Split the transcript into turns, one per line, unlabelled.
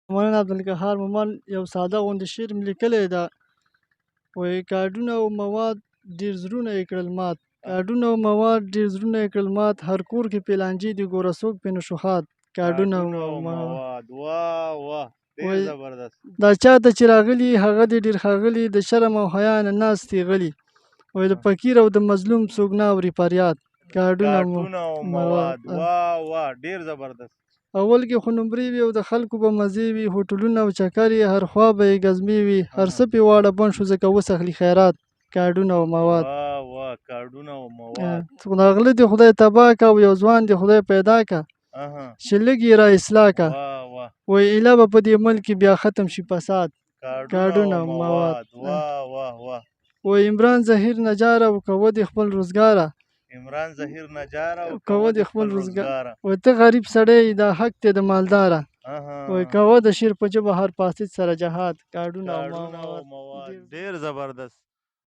مولانا عبدالقهار مومن یو ساده غوندې شعر مې لیکلی ده. وایي کارډونه او مواد ډېر زړونه یې کړل مات، کارډونه او مواد ډېر زړونه یې کړل مات، هر کور کې پیلانجې دي ګوره څوک پې نه شو ښاد. کارډونه او مواد.
واه واه ډېر زبردست.
دا چاته چې راغلي هغه دې ډېر ښاغلي، د شرم او حیا نه ناستې غلي. وایي د فقیر او د مظلوم څوک نه اوري فریاد. کارډونه
او مواد. واه واه ډېر زبردست.
اول کې خو نمرې وي او د خلکو به مزې وي، هوټلونه او چکرې هر خوا به یې ګزمې وي، هر څه پې واړه بند شو ځکه اوس اخلي خیرات. کارډونه او مواد.
واه واه کارډونه او مواد.
دا غله دې خدای تباه که او یو ځوان دې خدای پیدا که چې لږ یې را اصلاح که. وایي ایله به په دې ملک کې بیا ختم شي فساد. کارډونه او مواد.
واه واه واه.
وایي عمران ظهیر نجار او کوه دې خپل روزګاره.
عمران ظهیر نجار او
کوه دې خپل روزګاره. وایي ته غریب سړی دا حق دی د مالداره. وایي کوه د شیر په ژبه هر فاسد سره جهاد. کارډونه او مواد.
ډېر زبردست.